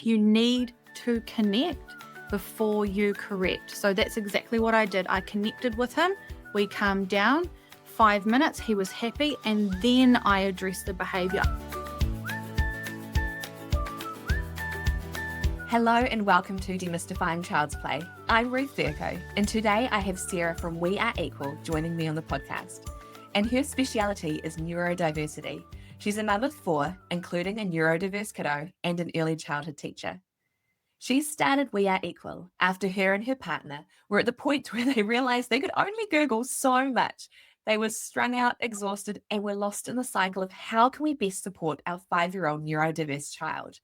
You need to connect before you correct. So that's exactly what I did. I connected with him. We calmed down. 5 minutes, he was happy, and then I addressed the behavior. Hello and welcome to Demystifying Child's Play. I'm Ruth Vercoe, and today I have Sarah from We Are Equal joining me on the podcast. And her speciality is neurodiversity. She's a mum of 4, including a neurodiverse kiddo and an early childhood teacher. She started We Are Equal after her and her partner were at the point where they realized they could only Google so much. They were strung out, exhausted, and were lost in the cycle of how can we best support our 5-year-old neurodiverse child.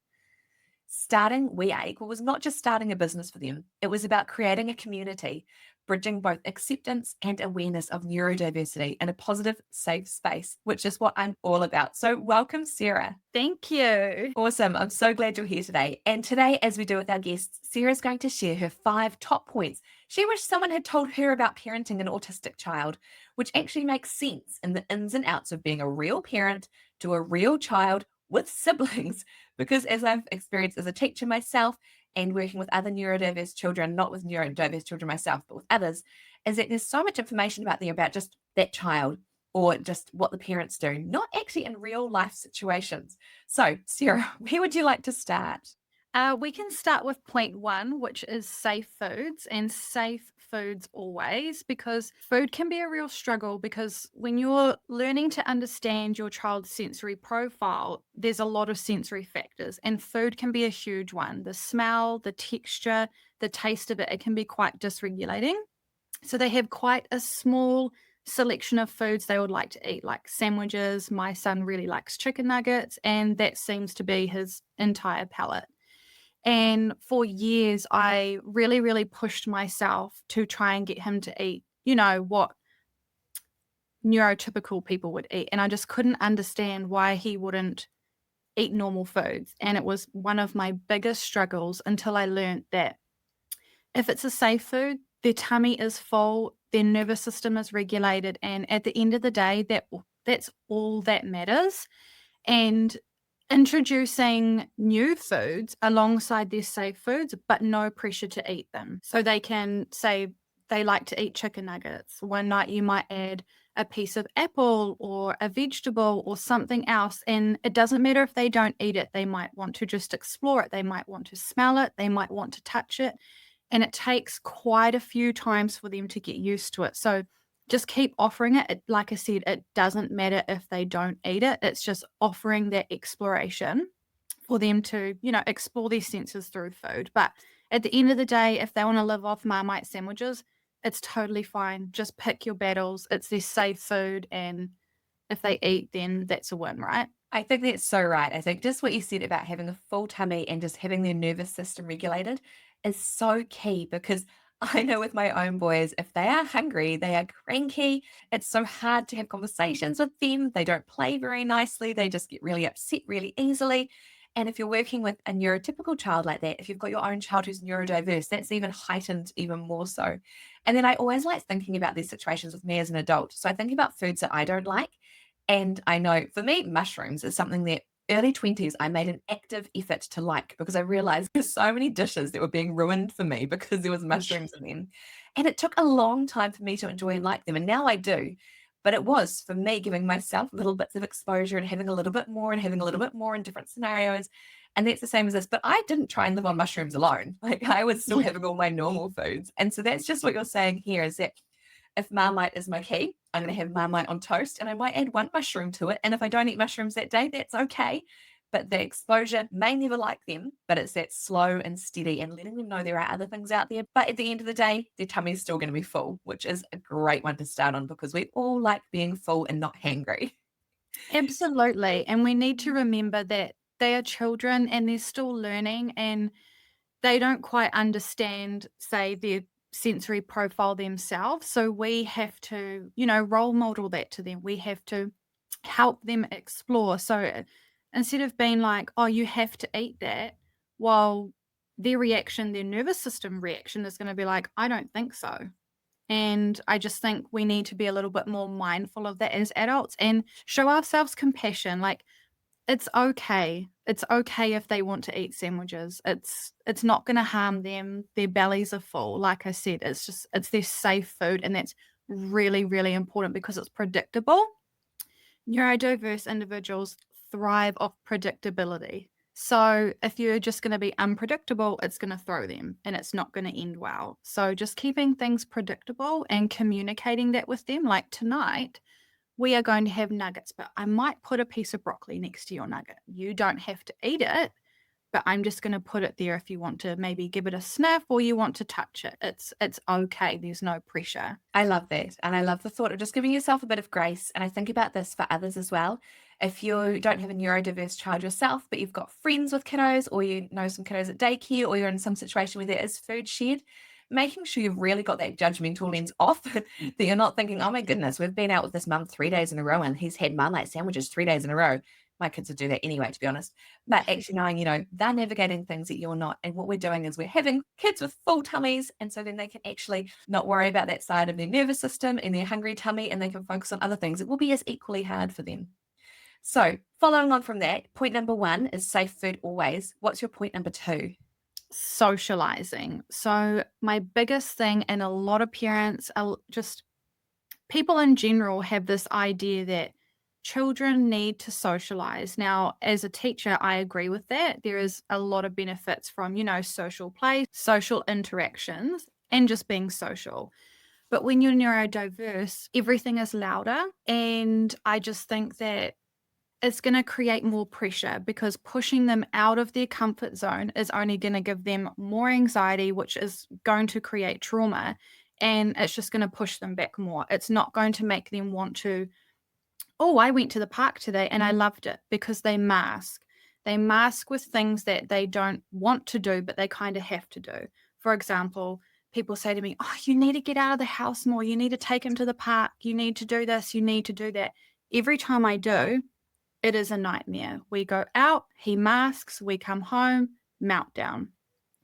Starting We Are Equal was not just starting a business for them. It was about creating a community, bridging both acceptance and awareness of neurodiversity in a positive, safe space, which is what I'm all about. So welcome, Sarah. Thank you. Awesome. I'm so glad you're here today. And today, as we do with our guests, Sarah's going to share her 5 top points she wished someone had told her about parenting an autistic child, which actually makes sense in the ins and outs of being a real parent to a real child with siblings. Because as I've experienced as a teacher myself and working with other neurodiverse children, not with neurodiverse children myself, but with others, is that there's so much information about them about just that child or just what the parents do, not actually in real life situations. So, Sarah, where would you like to start? We can start with point 1, which is safe foods, and safe foods always, because food can be a real struggle because when you're learning to understand your child's sensory profile, there's a lot of sensory factors, and food can be a huge one. The smell, the texture, the taste of it, it can be quite dysregulating. So they have quite a small selection of foods they would like to eat, like sandwiches. My son really likes chicken nuggets, and that seems to be his entire palate. And for years, I really, really pushed myself to try and get him to eat, what neurotypical people would eat. And I just couldn't understand why he wouldn't eat normal foods. And it was one of my biggest struggles until I learned that if it's a safe food, their tummy is full, their nervous system is regulated. And at the end of the day, that's all that matters. And introducing new foods alongside their safe foods, but no pressure to eat them. So they can say they like to eat chicken nuggets. One night you might add a piece of apple or a vegetable or something else. And it doesn't matter if they don't eat it. They might want to just explore it. They might want to smell it. They might want to touch it. And it takes quite a few times for them to get used to it. So just keep offering it. Like I said, it doesn't matter if they don't eat it. It's just offering that exploration for them to, explore their senses through food. But at the end of the day, if they want to live off Marmite sandwiches, it's totally fine. Just pick your battles. It's their safe food. And if they eat, then that's a win, right? I think that's so right. I think just what you said about having a full tummy and just having their nervous system regulated is so key, because I know with my own boys, if they are hungry, they are cranky. It's so hard to have conversations with them. They don't play very nicely. They just get really upset really easily. And if you're working with a neurotypical child like that, if you've got your own child who's neurodiverse, that's even heightened even more so. And then I always like thinking about these situations with me as an adult. So I think about foods that I don't like. And I know for me, mushrooms is something that early 20s, I made an active effort to like, because I realized there's so many dishes that were being ruined for me because there was mushrooms in them. And it took a long time for me to enjoy and like them. And now I do. But it was for me giving myself little bits of exposure and having a little bit more and having a little bit more in different scenarios. And that's the same as this. But I didn't try and live on mushrooms alone. Like, I was still having all my normal foods. And so that's just what you're saying here, is that if Marmite is my key, I'm going to have Marmite on toast, and I might add 1 mushroom to it. And if I don't eat mushrooms that day, that's okay. But the exposure may never like them, but it's that slow and steady and letting them know there are other things out there. But at the end of the day, their tummy is still going to be full, which is a great one to start on, because we all like being full and not hangry. Absolutely. And we need to remember that they are children and they're still learning, and they don't quite understand, say, their sensory profile themselves. So we have to, role model that to them. We have to help them explore. So instead of being like, oh, you have to eat that, while their reaction, their nervous system reaction is going to be like, I don't think so. And I just think we need to be a little bit more mindful of that as adults and show ourselves compassion. Like, It's okay. It's okay if they want to eat sandwiches. It's not gonna harm them. Their bellies are full. Like I said, it's their safe food, and that's really, really important because it's predictable. Neurodiverse individuals thrive off predictability. So if you're just gonna be unpredictable, it's gonna throw them, and it's not gonna end well. So just keeping things predictable and communicating that with them, like tonight we are going to have nuggets, but I might put a piece of broccoli next to your nugget. You don't have to eat it, but I'm just going to put it there if you want to maybe give it a sniff or you want to touch it. It's okay. There's no pressure. I love that. And I love the thought of just giving yourself a bit of grace. And I think about this for others as well. If you don't have a neurodiverse child yourself, but you've got friends with kiddos, or you know some kiddos at daycare, or you're in some situation where there is food shared, making sure you've really got that judgmental lens off, that you're not thinking, oh my goodness, we've been out with this mum 3 days in a row and he's had Marmite sandwiches 3 days in a row. My kids would do that anyway, to be honest. But actually knowing, they're navigating things that you're not. And what we're doing is we're having kids with full tummies. And so then they can actually not worry about that side of their nervous system and their hungry tummy, and they can focus on other things. It will be as equally hard for them. So following on from that, point number 1 is safe food always. What's your point number 2? Socializing. So my biggest thing, and a lot of parents are just people in general have this idea that children need to socialize. Now, as a teacher, I agree with that. There is a lot of benefits from, social play, social interactions, and just being social. But when you're neurodiverse, everything is louder. And I just think that it's going to create more pressure because pushing them out of their comfort zone is only going to give them more anxiety, which is going to create trauma. And it's just going to push them back more. It's not going to make them want to, oh, I went to the park today and I loved it, because they mask. They mask with things that they don't want to do, but they kind of have to do. For example, people say to me, oh, you need to get out of the house more. You need to take him to the park. You need to do this. You need to do that. Every time I do, it is a nightmare. We go out, he masks, we come home, meltdown.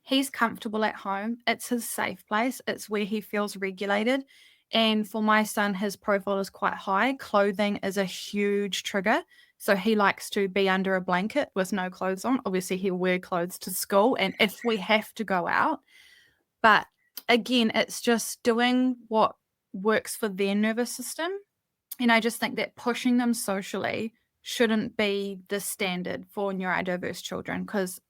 He's comfortable at home. It's his safe place. It's where he feels regulated. And for my son, his profile is quite high. Clothing is a huge trigger. So he likes to be under a blanket with no clothes on. Obviously, he'll wear clothes to school, and if we have to go out. But again, it's just doing what works for their nervous system. And I just think that pushing them socially shouldn't be the standard for neurodiverse children, because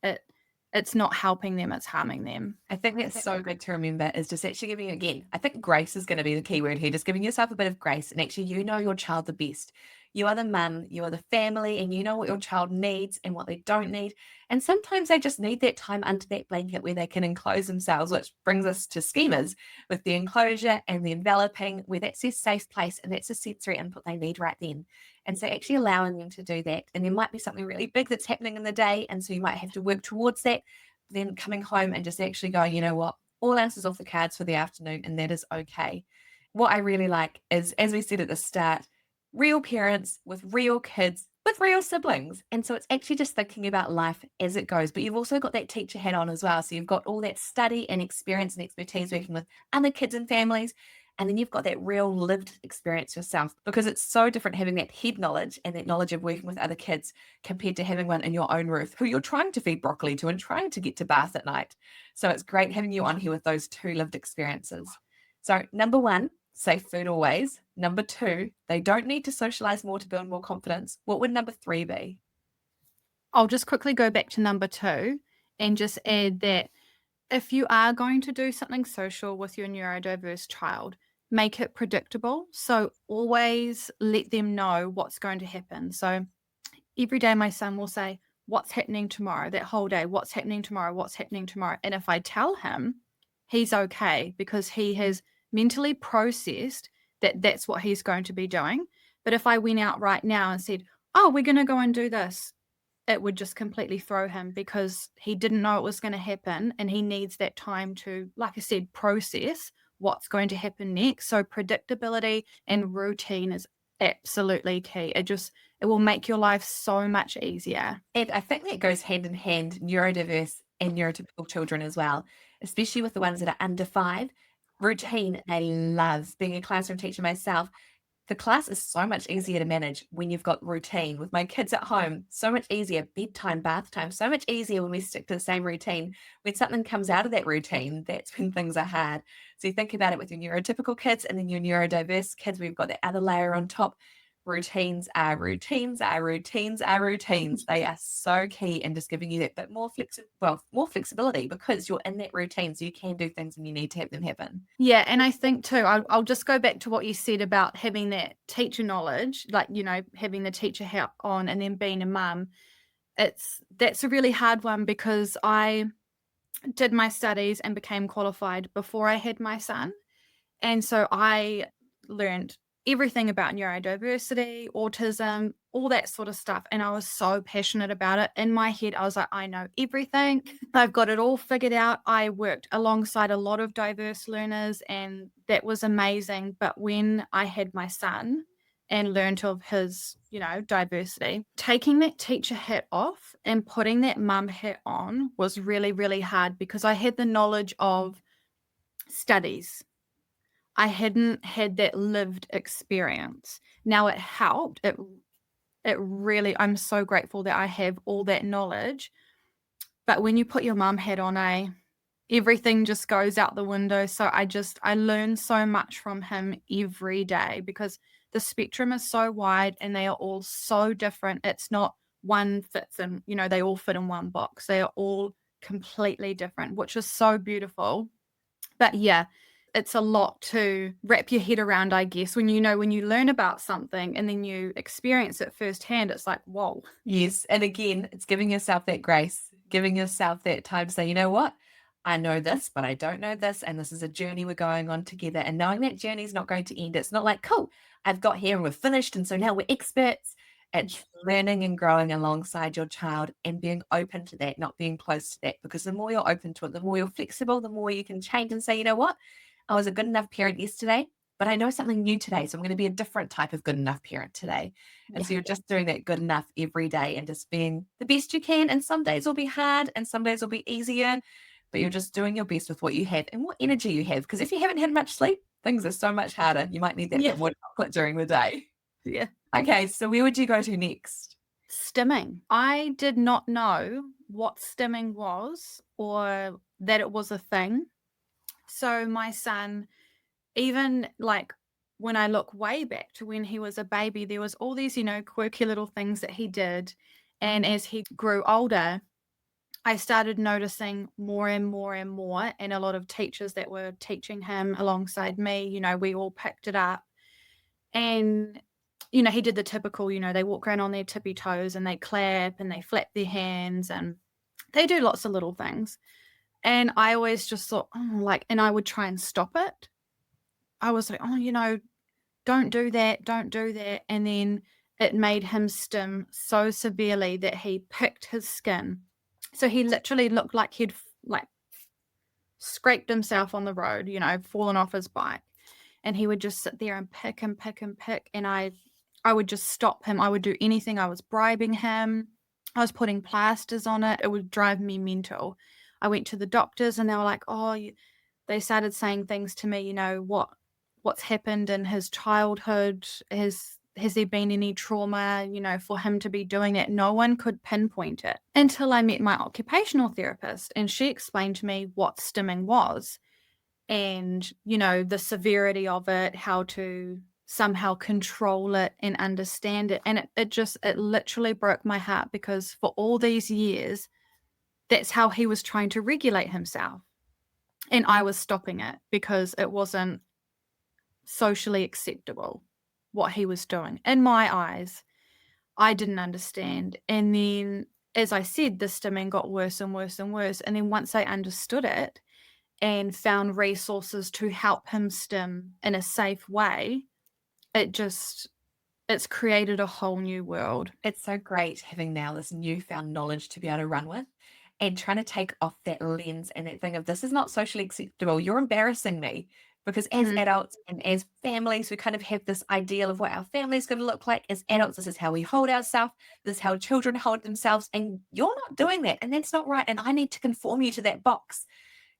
it's not helping them, it's harming them. I think that's so good to remember, is just actually giving, again, I think grace is going to be the key word here, just giving yourself a bit of grace. And actually, you know your child the best. You are the mum, you are the family, and you know what your child needs and what they don't need. And sometimes they just need that time under that blanket where they can enclose themselves, which brings us to schemas with the enclosure and the enveloping, where that's their safe place and that's the sensory input they need right then. And so actually allowing them to do that. And there might be something really big that's happening in the day. And so you might have to work towards that. Then coming home and just actually going, you know what, all else is off the cards for the afternoon, and that is okay. What I really like is, as we said at the start, real parents with real kids with real siblings. And so it's actually just thinking about life as it goes. But you've also got that teacher hat on as well. So you've got all that study and experience and expertise working with other kids and families. And then you've got that real lived experience yourself, because it's so different having that head knowledge and that knowledge of working with other kids compared to having one in your own roof who you're trying to feed broccoli to and trying to get to bath at night. So it's great having you on here with those 2 lived experiences. So number 1, safe food always. Number 2, they don't need to socialize more to build more confidence. What would number 3 be? I'll just quickly go back to number 2 and just add that if you are going to do something social with your neurodiverse child, make it predictable. So always let them know what's going to happen. So every day my son will say, what's happening tomorrow? That whole day, what's happening tomorrow? What's happening tomorrow? And if I tell him, he's okay, because he has mentally processed that that's what he's going to be doing. But if I went out right now and said, oh, we're going to go and do this, it would just completely throw him, because he didn't know it was going to happen, and he needs that time to, like I said, process what's going to happen next. So predictability and routine is absolutely key. It will make your life so much easier. And I think that goes hand in hand, neurodiverse and neurotypical children as well, especially with the ones that are under 5. Routine, they love. Being a classroom teacher myself, The class is so much easier to manage when you've got routine. With my kids at home, so much easier. Bedtime, bath time, so much easier when we stick to the same routine. When something comes out of that routine, that's when things are hard. So you think about it with your neurotypical kids and then your neurodiverse kids, we've got that other layer on top. Routines are routines are routines are routines. They are so key in just giving you that bit more flexibility because you're in that routine, so you can do things and you need to have them happen. Yeah, and I think too, I'll just go back to what you said about having that teacher knowledge, like, having the teacher hat on and then being a mum. That's a really hard one because I did my studies and became qualified before I had my son. And so I learned everything about neurodiversity, autism, all that sort of stuff. And I was so passionate about it. In my head, I was like, I know everything. I've got it all figured out. I worked alongside a lot of diverse learners, and that was amazing. But when I had my son and learned of his, diversity, taking that teacher hat off and putting that mum hat on was really, really hard because I had the knowledge of studies. I hadn't had that lived experience. Now it helped. It really, I'm so grateful that I have all that knowledge. But when you put your mum hat on, everything just goes out the window. So I learn so much from him every day because the spectrum is so wide and they are all so different. It's not one fits in, they all fit in one box. They are all completely different, which is so beautiful. But yeah, it's a lot to wrap your head around, I guess, when you learn about something and then you experience it firsthand, it's like, whoa. Yes. And again, it's giving yourself that grace, giving yourself that time to say, you know what? I know this, but I don't know this. And this is a journey we're going on together. And knowing that journey is not going to end. It's not like, cool, I've got here and we're finished. And so now we're experts. It's learning and growing alongside your child and being open to that, not being close to that. Because the more you're open to it, the more you're flexible, the more you can change and say, you know what? I was a good enough parent yesterday, but I know something new today. So I'm going to be a different type of good enough parent today. And Yeah. so you're just doing that good enough every day and just being the best you can. And some days will be hard and some days will be easier, but you're just doing your best with what you have and what energy you have. Because if you haven't had much sleep, things are so much harder. You might need that Yeah. bit more chocolate during the day. Yeah. Okay, so where would you go to next? Stimming. I did not know what stimming was or that it was a thing. So my son, even like when I look way back to when he was a baby, there was all these, quirky little things that he did. And as he grew older, I started noticing more and more and more. And a lot of teachers that were teaching him alongside me, we all picked it up. And, he did the typical, they walk around on their tippy toes and they clap and they flap their hands and they do lots of little things. And I always just thought, and I would try and stop it. I was like, don't do that, don't do that. And then it made him stim so severely that he picked his skin. So he literally looked like he'd like scraped himself on the road, fallen off his bike. And he would just sit there and pick and pick and pick. And I would just stop him. I would do anything. I was bribing him. I was putting plasters on it. It would drive me mental. I went to the doctors and they were like, they started saying things to me, what's happened in his childhood. Has there been any trauma, for him to be doing that? No one could pinpoint it until I met my occupational therapist and she explained to me what stimming was and, the severity of it, how to somehow control it and understand it. And it literally broke my heart because for all these years, that's how he was trying to regulate himself. And I was stopping it because it wasn't socially acceptable what he was doing. In my eyes, I didn't understand. And then, as I said, the stimming got worse and worse and worse. And then once I understood it and found resources to help him stim in a safe way, it's created a whole new world. It's so great having now this newfound knowledge to be able to run with and trying to take off that lens and that thing of this is not socially acceptable. You're embarrassing me. Because as adults and as families, we kind of have this ideal of what our family is going to look like. As adults, this is how we hold ourselves. This is how children hold themselves. And you're not doing that. And that's not right. And I need to conform you to that box.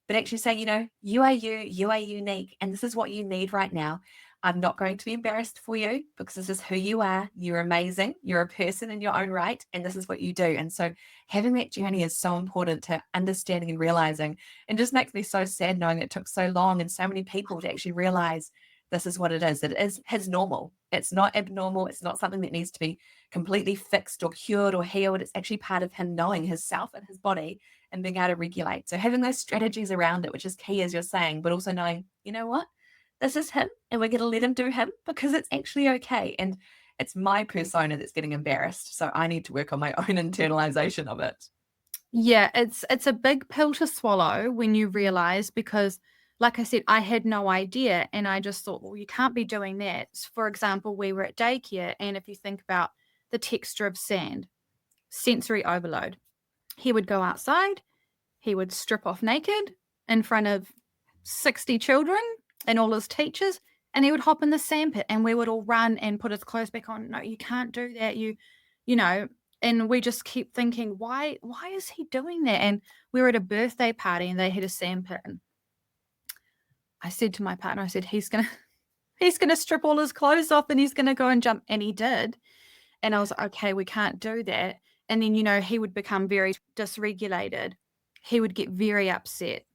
But actually saying, you are you are unique. And this is what you need right now. I'm not going to be embarrassed for you because this is who you are. You're amazing. You're a person in your own right, and this is what you do. And so having that journey is so important to understanding and realizing, and just makes me so sad knowing it took so long and so many people to actually realize this is what it is. It is his normal. It's not abnormal. It's not something that needs to be completely fixed or cured or healed. It's actually part of him knowing himself and his body and being able to regulate. So having those strategies around it, which is key, as you're saying, but also knowing, you know what? This is him and we're going to let him do him because it's actually okay. And it's my persona that's getting embarrassed. So I need to work on my own internalization of it. Yeah, it's a big pill to swallow when you realize, because like I said, I had no idea and I just thought, well, you can't be doing that. For example, we were at daycare, and if you think about the texture of sand, sensory overload. He would go outside, he would strip off naked in front of 60 children and all his teachers, and he would hop in the sandpit and we would all run and put his clothes back on. No, you can't do that. You know, and we just keep thinking, why is he doing that? And we were at a birthday party and they had a sandpit. And I said to my partner, I said, he's gonna strip all his clothes off and he's gonna go and jump. And he did. And I was like, okay, we can't do that. And then, he would become very dysregulated. He would get very upset.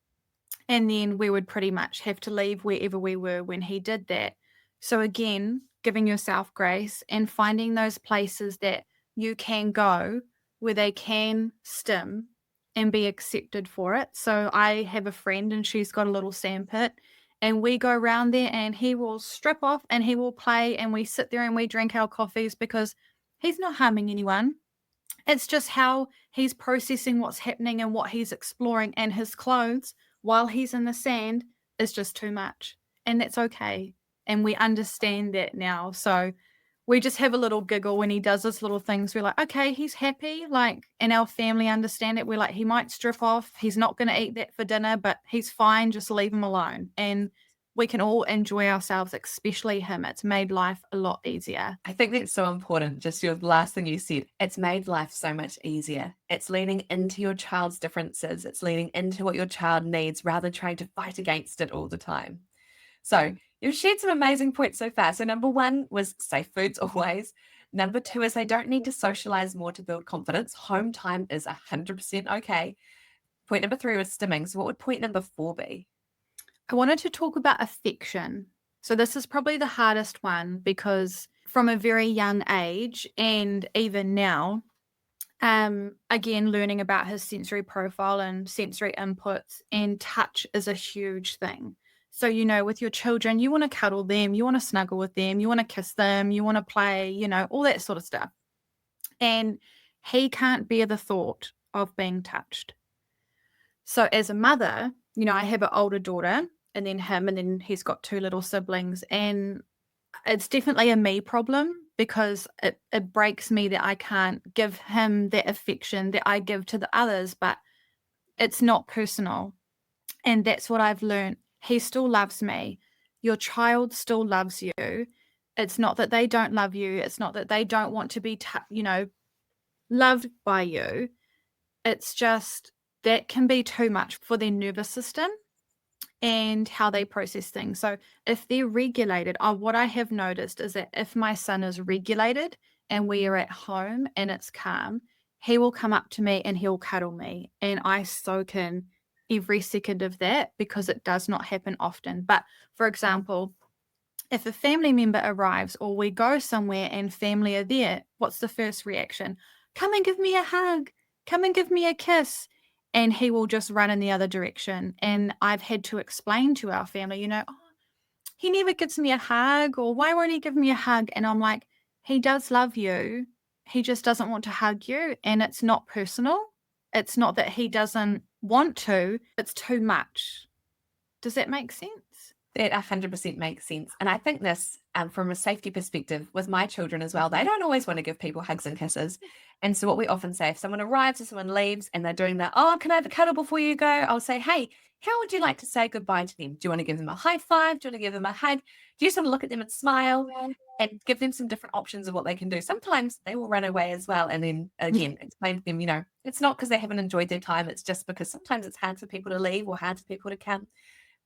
And then we would pretty much have to leave wherever we were when he did that. So again, giving yourself grace and finding those places that you can go where they can stim and be accepted for it. So I have a friend and she's got a little sandpit, and we go around there and he will strip off and he will play and we sit there and we drink our coffees because he's not harming anyone. It's just how he's processing what's happening and what he's exploring, and his clothes while he's in the sand is just too much. And that's okay. And we understand that now. So we just have a little giggle when he does his little things. We're like, okay, he's happy. Like, and our family understand it. We're like, he might strip off. He's not going to eat that for dinner, but he's fine. Just leave him alone. And we can all enjoy ourselves, especially him. It's made life a lot easier. I think that's so important. Just your last thing you said, it's made life so much easier. It's leaning into your child's differences. It's leaning into what your child needs rather than trying to fight against it all the time. So you've shared some amazing points so far. So number one was safe foods always. Number two is they don't need to socialize more to build confidence. Home time is 100% okay. Point number three was stimming. So what would point number four be? I wanted to talk about affection. So this is probably the hardest one, because from a very young age and even now, again, learning about his sensory profile and sensory inputs, and touch is a huge thing. So, with your children, you want to cuddle them, you want to snuggle with them, you want to kiss them, you want to play, all that sort of stuff. And he can't bear the thought of being touched. So as a mother, I have an older daughter and then him, and then he's got two little siblings. And it's definitely a me problem, because it breaks me that I can't give him that affection that I give to the others, but it's not personal. And that's what I've learned. He still loves me. Your child still loves you. It's not that they don't love you. It's not that they don't want to be, loved by you. It's just that can be too much for their nervous system and how they process things. So if they're regulated, what I have noticed is that if my son is regulated and we are at home and it's calm, he will come up to me and he'll cuddle me. And I soak in every second of that, because it does not happen often. But for example, if a family member arrives or we go somewhere and family are there, what's the first reaction? Come and give me a hug. Come and give me a kiss. And he will just run in the other direction. And I've had to explain to our family, oh, he never gives me a hug, or why won't he give me a hug? And I'm like, he does love you. He just doesn't want to hug you. And it's not personal. It's not that he doesn't want to. It's too much. Does that make sense? That 100% makes sense. And I think this, from a safety perspective, with my children as well, they don't always want to give people hugs and kisses. And so what we often say, if someone arrives or someone leaves and they're doing that, oh, can I have a cuddle before you go? I'll say, hey, how would you like to say goodbye to them? Do you want to give them a high five? Do you want to give them a hug? Do you just want to look at them and smile and give them some different options of what they can do? Sometimes they will run away as well. And then again, explain to them, it's not because they haven't enjoyed their time. It's just because sometimes it's hard for people to leave or hard for people to come.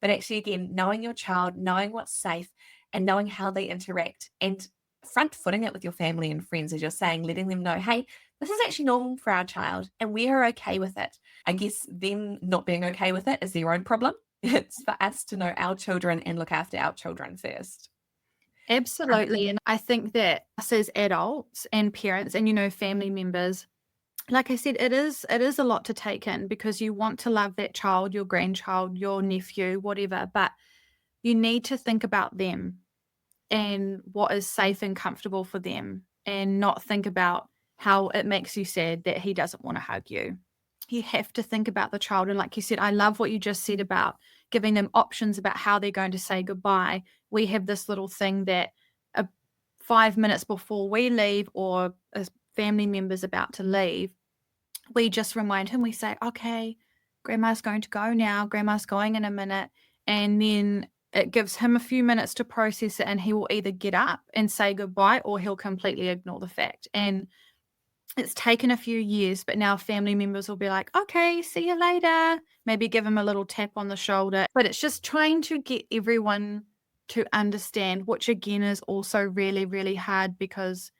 But actually, again, knowing your child, knowing what's safe, and knowing how they interact and front footing it with your family and friends, as you're saying, letting them know, hey, this is actually normal for our child and we are okay with it. I guess them not being okay with it is their own problem. It's for us to know our children and look after our children first. Absolutely, and I think that us as adults and parents and, family members, like I said, it is a lot to take in because you want to love that child, your grandchild, your nephew, whatever, but you need to think about them and what is safe and comfortable for them and not think about how it makes you sad that he doesn't wanna hug you. You have to think about the child, and like you said, I love what you just said about giving them options about how they're going to say goodbye. We have this little thing that, 5 minutes before we leave or a family member's about to leave, we just remind him, we say, "Okay, grandma's going to go now, grandma's going in a minute," and then it gives him a few minutes to process it, and he will either get up and say goodbye or he'll completely ignore the fact, and it's taken a few years, but now family members will be like, "Okay, see you later." Maybe give him a little tap on the shoulder, but it's just trying to get everyone to understand, which again is also really, really hard because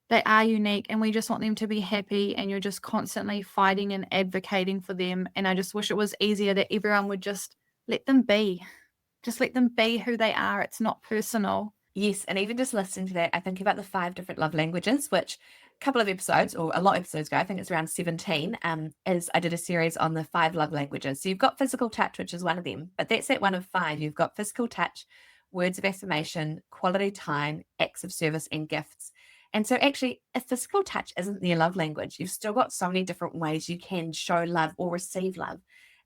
they are unique and we just want them to be happy, and you're just constantly fighting and advocating for them, and I just wish it was easier that everyone would just let them be. Just let them be who they are. It's not personal. Yes, and even just listening to that, I think about the 5 different love languages, which a couple of episodes or a lot of episodes ago, I think it's around 17, is I did a series on the 5 love languages. So you've got physical touch, which is one of them, but that's at one of 5. You've got physical touch, words of affirmation, quality time, acts of service, and gifts. And so actually, if physical touch isn't their love language, you've still got so many different ways you can show love or receive love.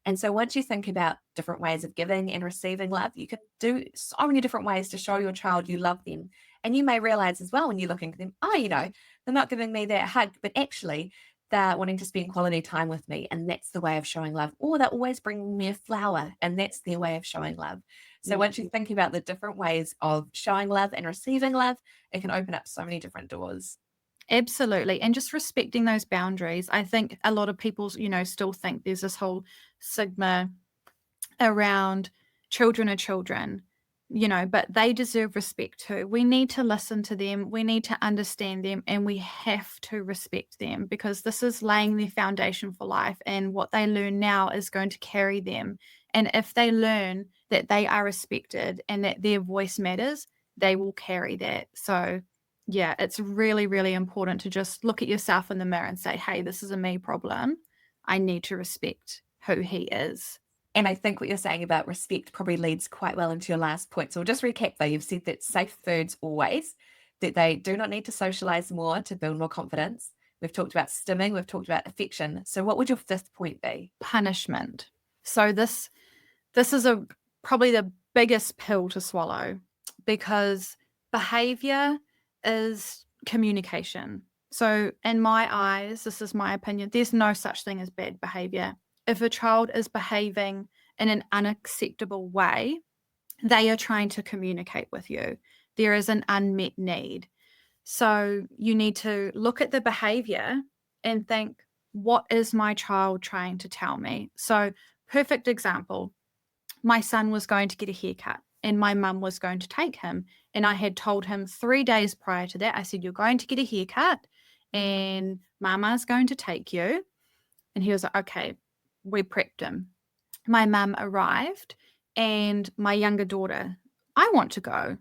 And so once you think about different ways of giving and receiving love, you can do so many different ways to show your child you love them. And you may realize as well when you're looking at them, oh, they're not giving me that hug, but actually they're wanting to spend quality time with me. And that's the way of showing love. Or they're always bringing me a flower, and that's their way of showing love. So Yeah. once you think about the different ways of showing love and receiving love, it can open up so many different doors. Absolutely, and just respecting those boundaries. I think a lot of people, still think there's this whole stigma around children are children, but they deserve respect too. We need to listen to them, we need to understand them, and we have to respect them because this is laying their foundation for life, and what they learn now is going to carry them. And if they learn that they are respected and that their voice matters, they will carry that. So, yeah, it's really, really important to just look at yourself in the mirror and say, hey, this is a me problem. I need to respect who he is. And I think what you're saying about respect probably leads quite well into your last point. So we'll just recap though. You've said that safe foods always, that they do not need to socialize more to build more confidence. We've talked about stimming, we've talked about affection. So what would your fifth point be? Punishment. So this is a probably the biggest pill to swallow because behavior is communication. So in my eyes, this is my opinion, there's no such thing as bad behavior. If a child is behaving in an unacceptable way, they are trying to communicate with you. There is an unmet need. So you need to look at the behavior and think, what is my child trying to tell me? So, perfect example, my son was going to get a haircut and my mum was going to take him. And I had told him 3 days prior to that, I said, you're going to get a haircut and mama's going to take you. And he was like, okay, we prepped him. My mum arrived and my younger daughter, I want to go.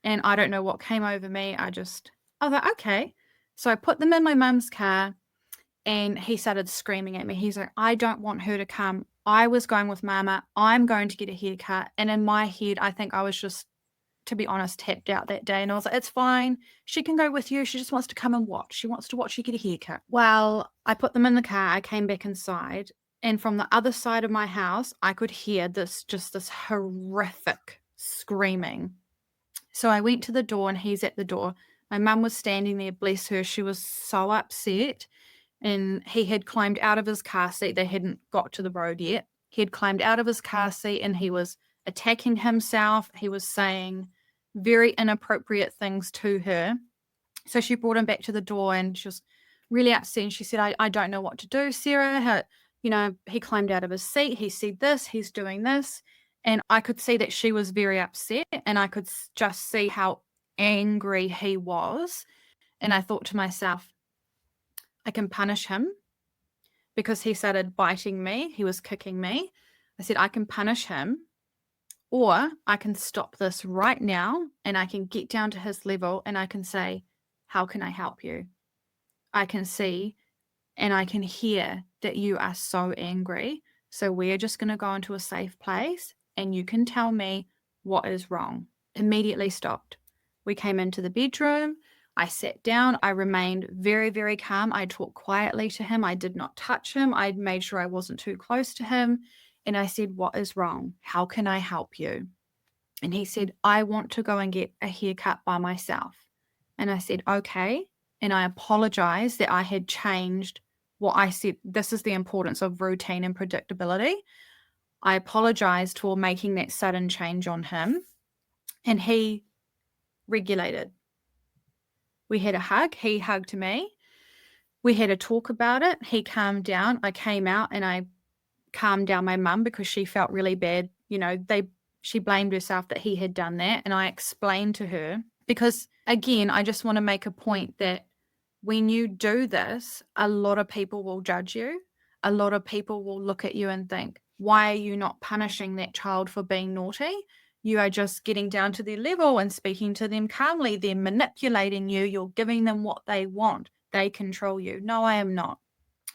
And I don't know what came over me. I was like, okay. So I put them in my mum's car and he started screaming at me. He's like, I don't want her to come. I was going with mama. I'm going to get a haircut. And in my head, I think I was just, to be honest, tapped out that day. And I was like, it's fine. She can go with you. She just wants to come and watch. She wants to watch you get a haircut. Well, I put them in the car. I came back inside. And from the other side of my house, I could hear this horrific screaming. So I went to the door and he's at the door. My mum was standing there, bless her. She was so upset. And he had climbed out of his car seat. They hadn't got to the road yet. He had climbed out of his car seat and he was attacking himself. He was saying very inappropriate things to her. So she brought him back to the door and she was really upset. And she said, I don't know what to do, Sarah. He climbed out of his seat. He said this, he's doing this. And I could see that she was very upset, and I could just see how angry he was. And I thought to myself, I can punish him because he started biting me. He was kicking me. I said, I can punish him, or I can stop this right now and I can get down to his level and I can say, how can I help you? I can see and I can hear that you are so angry. So we're just going to go into a safe place and you can tell me what is wrong. Immediately stopped. We came into the bedroom. I sat down. I remained very, very calm. I talked quietly to him. I did not touch him. I made sure I wasn't too close to him. And I said, what is wrong? How can I help you? And he said, I want to go and get a haircut by myself. And I said, okay. And I apologized that I had changed what I said. This is the importance of routine and predictability. I apologized for making that sudden change on him. And he regulated. We had a hug. He hugged me. We had a talk about it. He calmed down. I came out and I calmed down my mum because she felt really bad. She blamed herself that he had done that. And I explained to her because, again, I just want to make a point that when you do this, a lot of people will judge you. A lot of people will look at you and think, why are you not punishing that child for being naughty? You are just getting down to their level and speaking to them calmly. They're manipulating you. You're giving them what they want. They control you. No, I am not.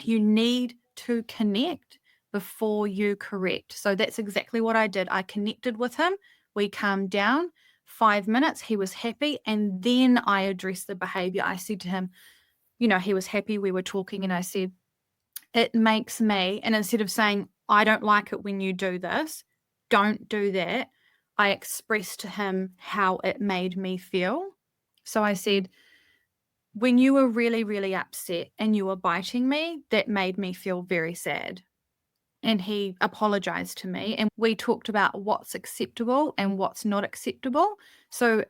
You need to connect before you correct. So that's exactly what I did. I connected with him. We calmed down. 5 minutes, he was happy. And then I addressed the behavior. I said to him, he was happy. We were talking, and I said, it makes me, and instead of saying, I don't like it when you do this, don't do that, I expressed to him how it made me feel. So I said, when you were really, really upset and you were biting me, that made me feel very sad. And he apologized to me, and we talked about what's acceptable and what's not acceptable. So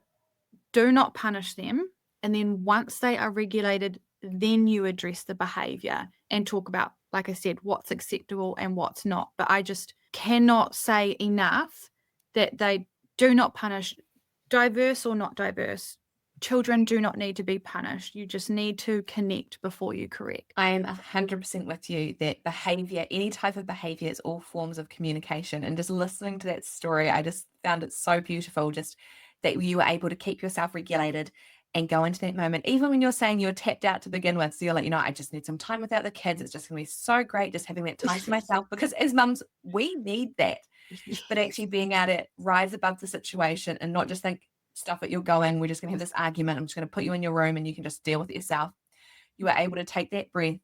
do not punish them. And then once they are regulated, then you address the behavior and talk about, like I said, what's acceptable and what's not. But I just cannot say enough that they do not punish, diverse or not diverse. Children do not need to be punished. You just need to connect before you correct. I am 100% with you that behavior, any type of behavior, is all forms of communication. And just listening to that story, I just found it so beautiful, just that you were able to keep yourself regulated and go into that moment. Even when you're saying you're tapped out to begin with, so you're like, I just need some time without the kids. It's just going to be so great just having that time to myself, because as mums, we need that. But actually being able to rise above the situation and not just think, stuff it, you're going, we're just going to have this argument, I'm just going to put you in your room and you can just deal with it yourself. You are able to take that breath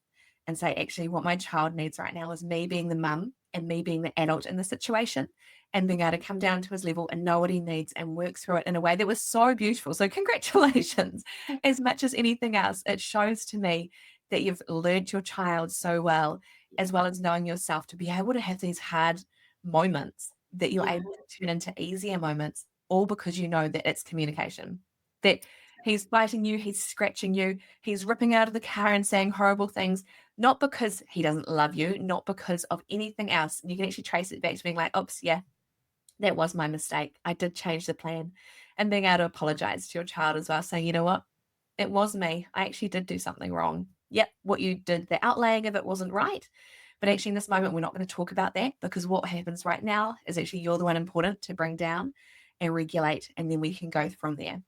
and say, actually, what my child needs right now is me being the mum and me being the adult in the situation, and being able to come down to his level and know what he needs and work through it in a way that was so beautiful. So congratulations. As much as anything else, it shows to me that you've learned your child so well, as well as knowing yourself, to be able to have these hard moments that you're able to turn into easier moments, all because you know that it's communication. That he's biting you, he's scratching you, he's ripping out of the car and saying horrible things, not because he doesn't love you, not because of anything else. You can actually trace it back to being like, oops, yeah, that was my mistake. I did change the plan. And being able to apologize to your child as well, saying, you know what, it was me. I actually did do something wrong. Yep, what you did, the outlaying of it wasn't right. But actually, in this moment, we're not going to talk about that, because what happens right now is actually you're the one important to bring down and regulate, and then we can go from there.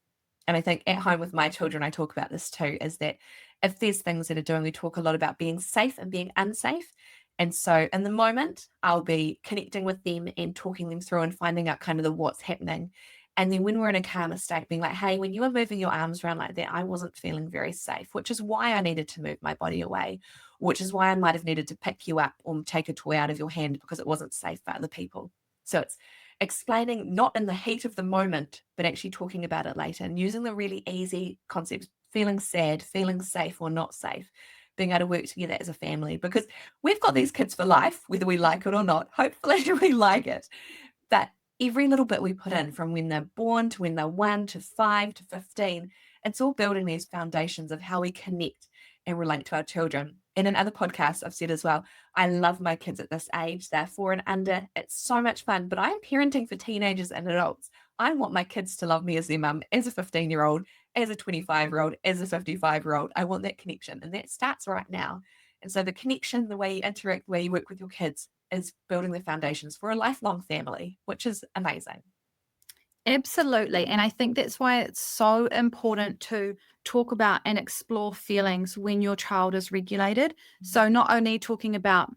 And I think at home with my children, I talk about this too, is that if there's things that are doing, we talk a lot about being safe and being unsafe. And so in the moment, I'll be connecting with them and talking them through and finding out kind of the what's happening. And then when we're in a calmer state, being like, hey, when you were moving your arms around like that, I wasn't feeling very safe, which is why I needed to move my body away, which is why I might have needed to pick you up or take a toy out of your hand because it wasn't safe for other people. So it's explaining not in the heat of the moment, but actually talking about it later and using the really easy concepts, feeling sad, feeling safe or not safe, being able to work together as a family, because we've got these kids for life, whether we like it or not. Hopefully we like it. But every little bit we put in, from when they're born to when they're 1 to 5 to 15, it's all building these foundations of how we connect and relate to our children. in another podcast, I've said as well, I love my kids at this age. They're 4 and under. It's so much fun, but I'm parenting for teenagers and adults. I want my kids to love me as their mum, as a 15-year-old, as a 25-year-old, as a 55-year-old. I want that connection, and that starts right now. And so the connection, the way you interact, the way you work with your kids is building the foundations for a lifelong family, which is amazing. Absolutely. And I think that's why it's so important to talk about and explore feelings when your child is regulated. So, not only talking about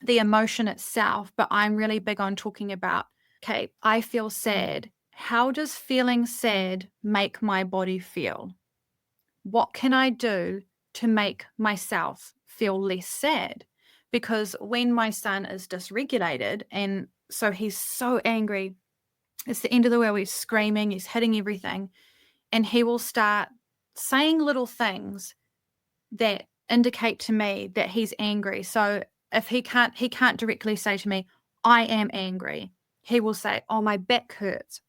the emotion itself, but I'm really big on talking about, okay, I feel sad. How does feeling sad make my body feel? What can I do to make myself feel less sad? Because when my son is dysregulated, and so he's so angry, it's the end of the world, he's screaming, he's hitting everything, and he will start saying little things that indicate to me that he's angry. So if he can't directly say to me, I am angry. He will say, oh, my back hurts,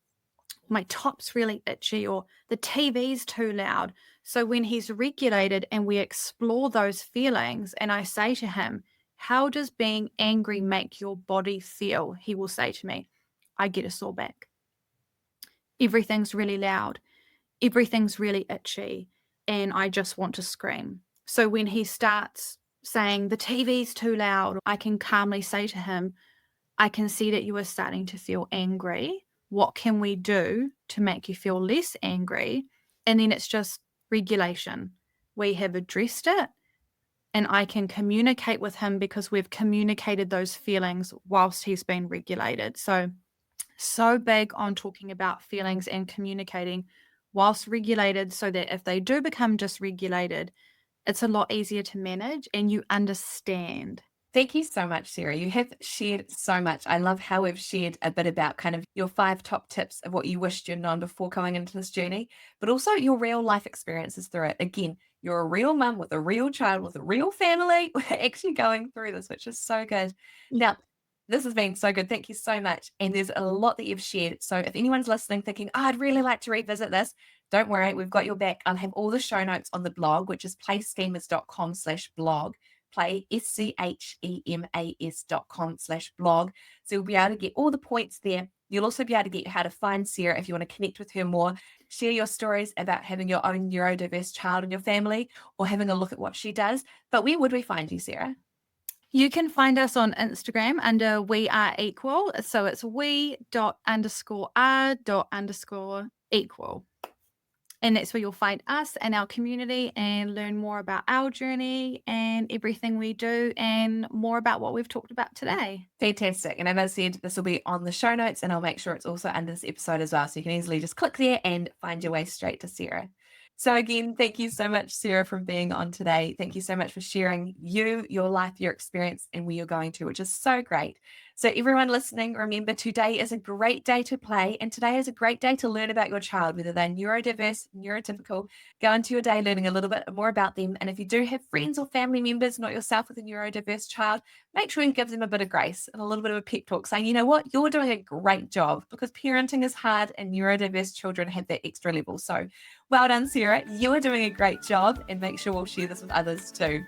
my top's really itchy, or the TV's too loud. So when he's regulated and we explore those feelings, and I say to him, how does being angry make your body feel? He will say to me, I get a sore back. Everything's really loud. Everything's really itchy. And I just want to scream. So when he starts saying the TV's too loud, I can calmly say to him, I can see that you are starting to feel angry. What can we do to make you feel less angry? And then it's just regulation. We have addressed it, and I can communicate with him because we've communicated those feelings whilst he's been regulated. So big on talking about feelings and communicating whilst regulated, so that if they do become dysregulated, it's a lot easier to manage and you understand. Thank you so much, Sarah. You have shared so much. I love how we've shared a bit about kind of your 5 top tips of what you wished you'd known before coming into this journey, but also your real life experiences through it. Again, you're a real mum with a real child, with a real family. We're actually going through this, which is so good. Now, this has been so good. Thank you so much. And there's a lot that you've shared. So if anyone's listening thinking, oh, I'd really like to revisit this, don't worry. We've got your back. I'll have all the show notes on the blog, which is playschemas.com/blog. Play schemas.com/blog. So you'll be able to get all the points there. You'll also be able to get how to find Sarah if you want to connect with her more, share your stories about having your own neurodiverse child in your family, or having a look at what she does. But where would we find you, Sarah? You can find us on Instagram under We Are Equal. So it's we._r._equal. And that's where you'll find us and our community and learn more about our journey and everything we do and more about what we've talked about today. Fantastic. And as I said, this will be on the show notes, and I'll make sure it's also under this episode as well. So you can easily just click there and find your way straight to Sarah. So again, thank you so much, Sarah, for being on today. Thank you so much for sharing your life, your experience, and where you're going to, which is so great. So everyone listening, remember today is a great day to play, and today is a great day to learn about your child, whether they're neurodiverse, neurotypical. Go into your day learning a little bit more about them. And if you do have friends or family members, not yourself, with a neurodiverse child, make sure you give them a bit of grace and a little bit of a pep talk saying, you know what, you're doing a great job, because parenting is hard and neurodiverse children have that extra level. So well done, Sarah. You are doing a great job, and make sure we'll share this with others too.